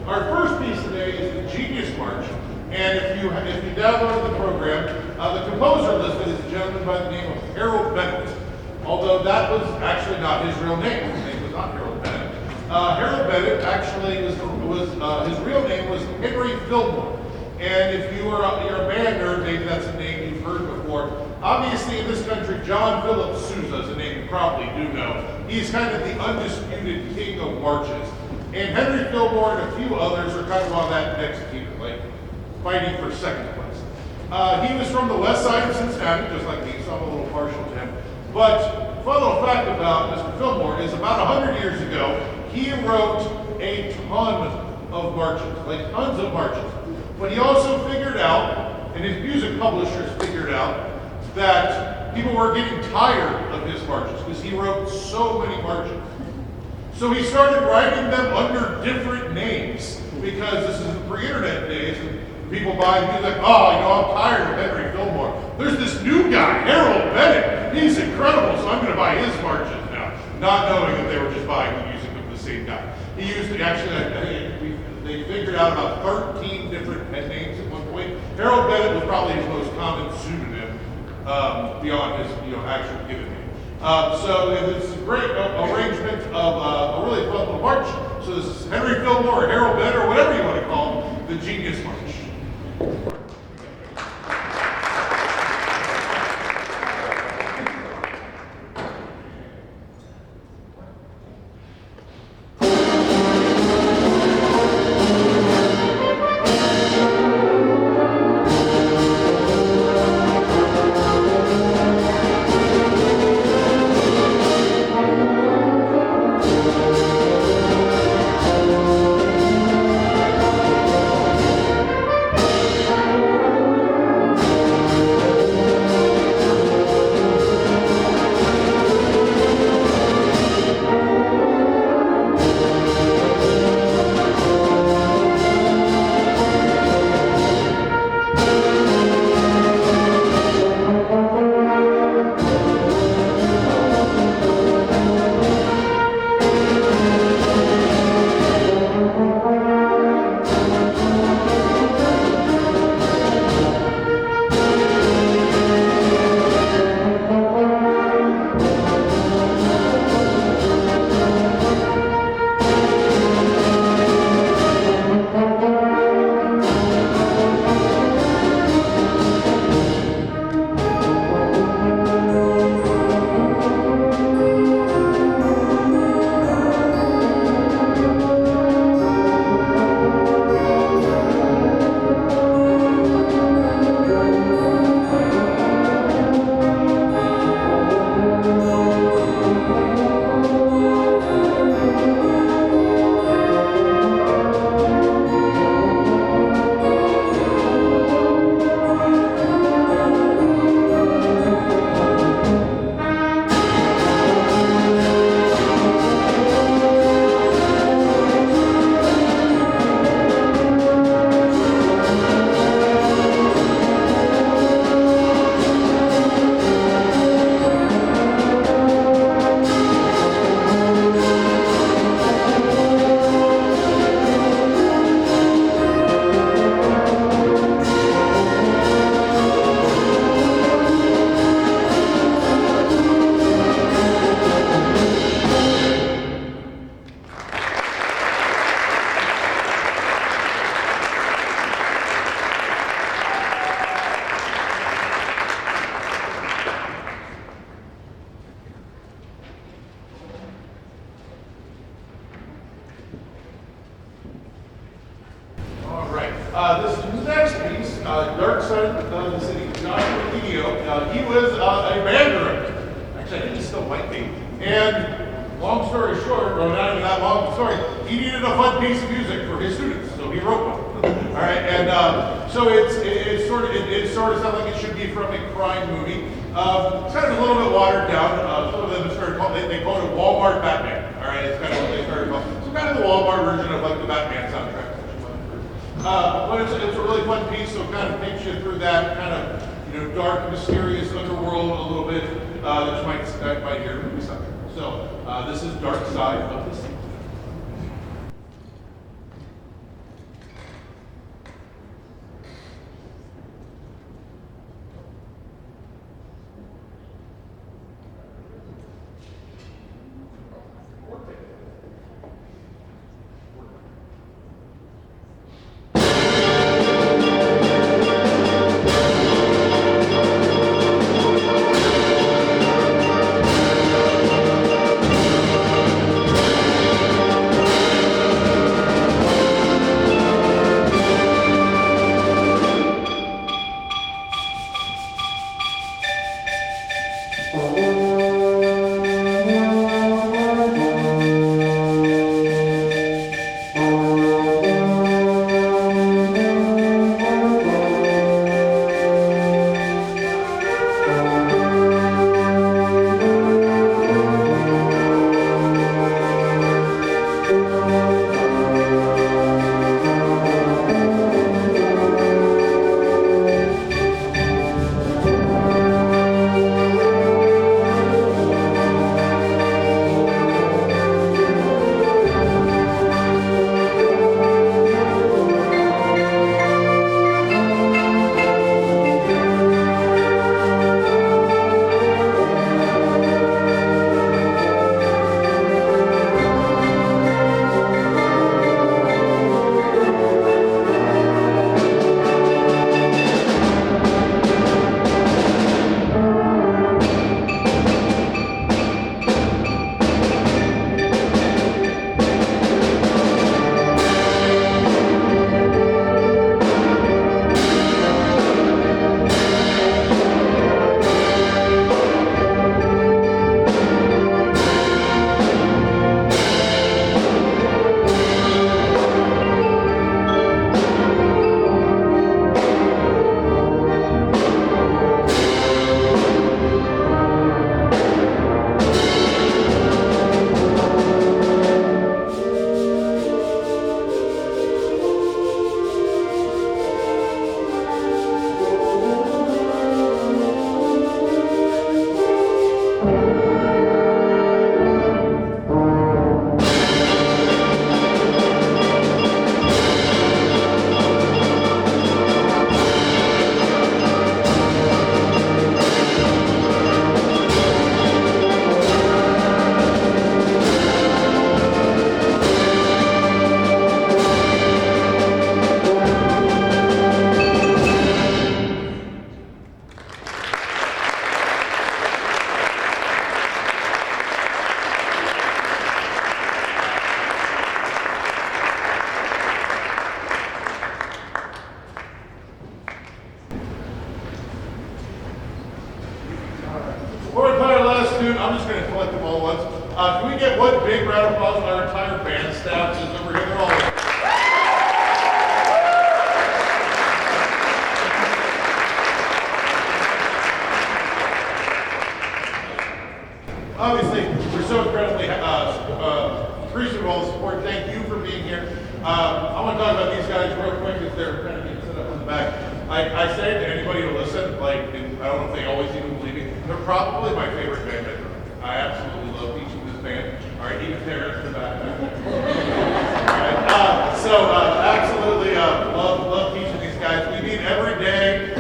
Our first piece today is the Genius March. And if you download the program, the composer listed is a gentleman by the name of Harold Bennett. Although that was actually not his real name. His name was not Harold Bennett. Harold Bennett actually was his real name was Henry Fillmore. And if you're a band nerd, maybe that's a name you've heard before. Obviously, in this country, John Philip Sousa is a name you probably do know. He's kind of the undisputed king of marches. And Henry Fillmore and a few others are kind of on that next tier, like fighting for second place. He was from the west side of Cincinnati, just like me, so I'm a little partial to him. But fun little fact about Mr. Fillmore is about 100 years ago, he wrote a ton of marches, like tons of marches. But he also figured out, and his music publishers figured out, that people were getting tired of his marches because he wrote so many marches. So he started writing them under different names because this is the pre-internet days and people buy music, oh, I'm tired of Henry Fillmore. There's this new guy, Harold Bennett. He's incredible, so I'm going to buy his marches now. Not knowing that they were just buying the music of the same guy. He used to actually, they figured out about 13 different pen names at one point. Harold Bennett was probably his most common pseudonym beyond his actual given name. So it's a great arrangement of a really fun little march. So this is Henry Fillmore or Harold Bennett or whatever you want to call him, the Genius March. This next piece, Dark Side of the City, Idio, he was a band director. Actually, I think he still might be. And long story short, or not even that long story, he needed a fun piece of music for his students, so he wrote one. All right, and so it sort of sounds like it should be from a crime movie. It's kind of a little bit watered down. Some of them started they called it Walmart Batman. All right, it's kind of what they started calling. So kind of the Walmart version of like the Batman soundtrack. But it's a really fun piece, so it kind of takes you through that kind of dark, mysterious underworld a little bit that you might hear in the movie soundtrack. So. So, this is Dark Side of the City. round of applause. Our entire band staff is over here. They're all obviously, we're so incredibly appreciative of all the support. Thank you for being here. I want to talk about these guys real quick as they're kind of getting set up in the back. I say to anybody who listen, like, and I don't know if they always even believe me, they're probably my favorite band member. I absolutely love teaching this band. All right, even Terrance in the back. Absolutely love teaching these guys. We meet every day,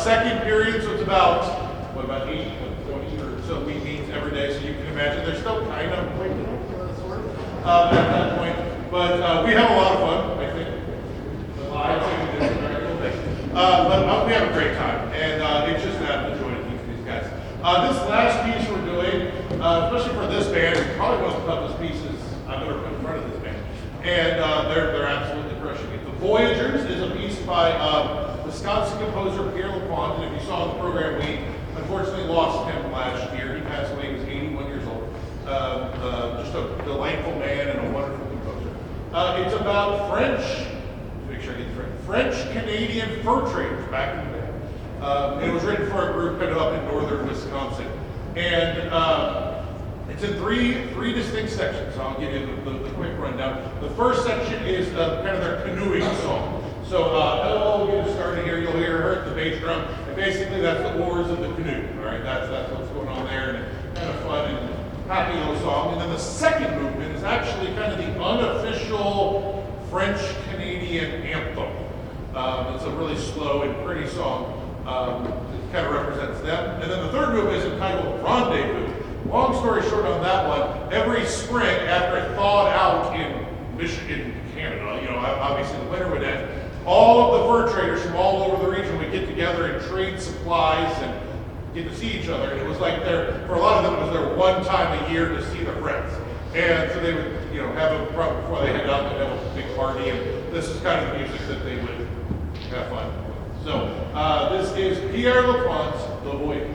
second period, so it's about 8 or so we meet every day, so you can imagine they're still kind of waking up, sort of, at that point. But we have a lot of fun, I think. But we have a great time, and it's just an absolute joy to teach these guys. This last piece we're doing, especially for this band, is probably one of the toughest pieces I've ever put in front of this band. And they're absolutely crushing it. The Voyageurs is a piece by Wisconsin composer Pierre LaPlante, and if you saw the program, we unfortunately lost him last year. He passed away, he was 81 years old. Just a delightful man and a wonderful composer. It's about French-Canadian fur traders back in the day. It was written for a group kind of up in northern Wisconsin. And it's in three distinct sections. So I'll give you the quick rundown. The first section is kind of their canoeing song. So we'll get started here. You'll hear her at the bass drum. And basically that's the oars of the canoe. All right, that's what's going on there. And it's kind of fun and happy little song. And then the second movement is actually kind of the unofficial French-Canadian anthem. It's a really slow and pretty song. It kind of represents them. And then the third movement is entitled Rendezvous. Long story short on that one, every spring after it thawed out in Michigan, Canada, obviously the winter would end, all of the fur traders from all over the region would get together and trade supplies and get to see each other. And it was like for a lot of them, it was their one time a year to see their friends. And so they would, have a problem before they head out, they'd have a big party, and this is kind of the music that they would have fun with. So this is Pierre LaPlante's The Voyage.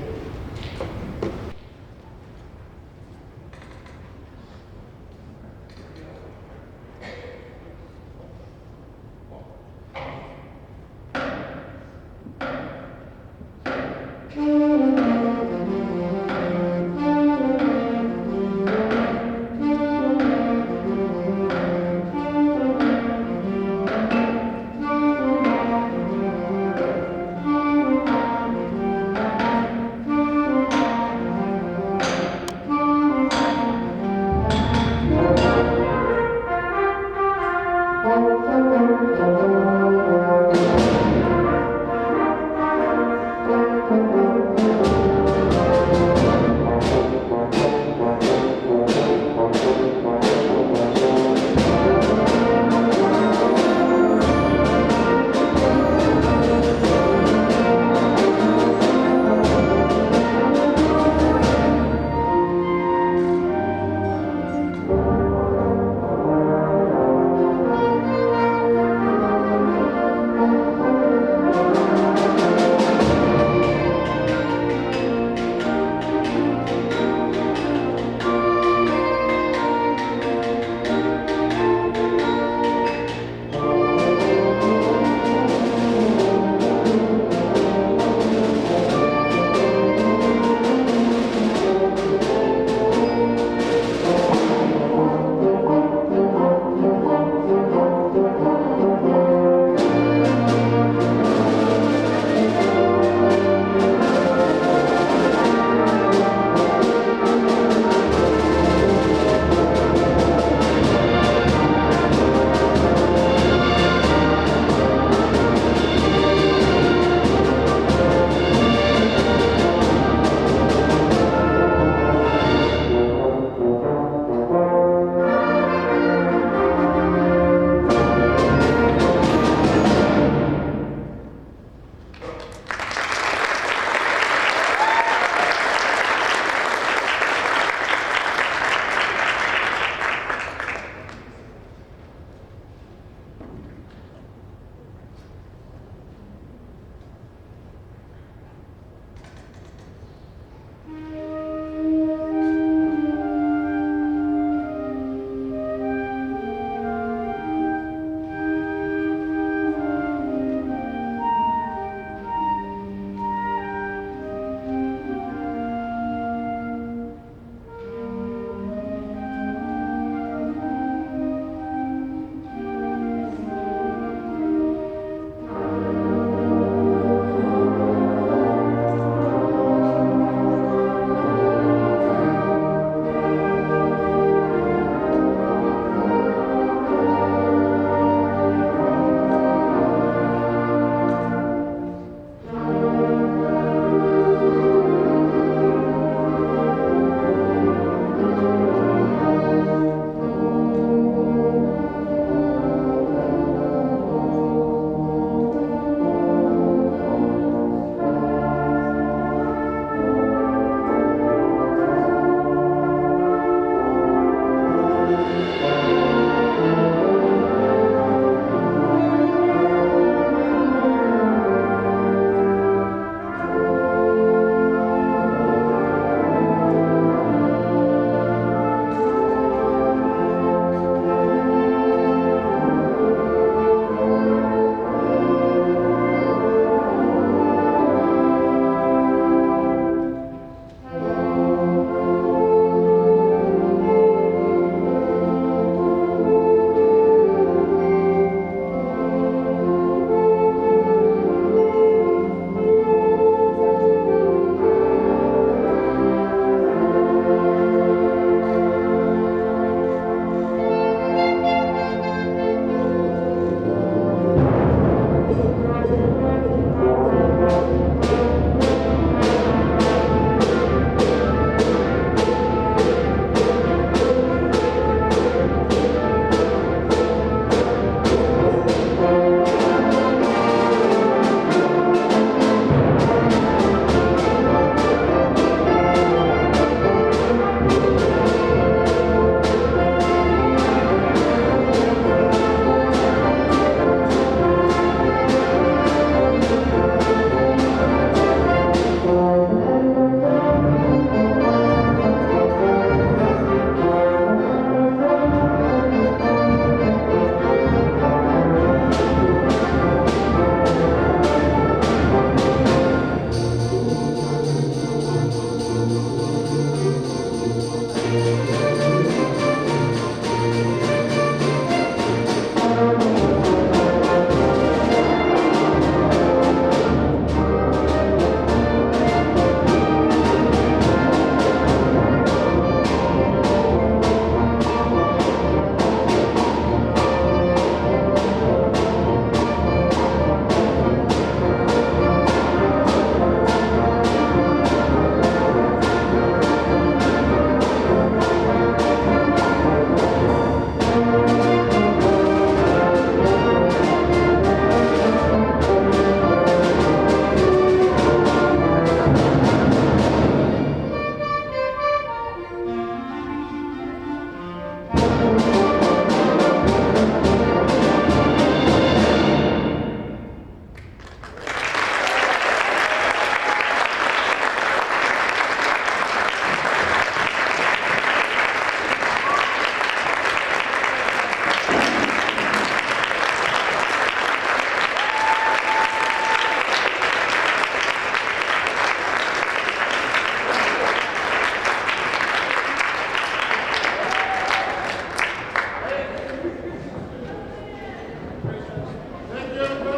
gentlemen.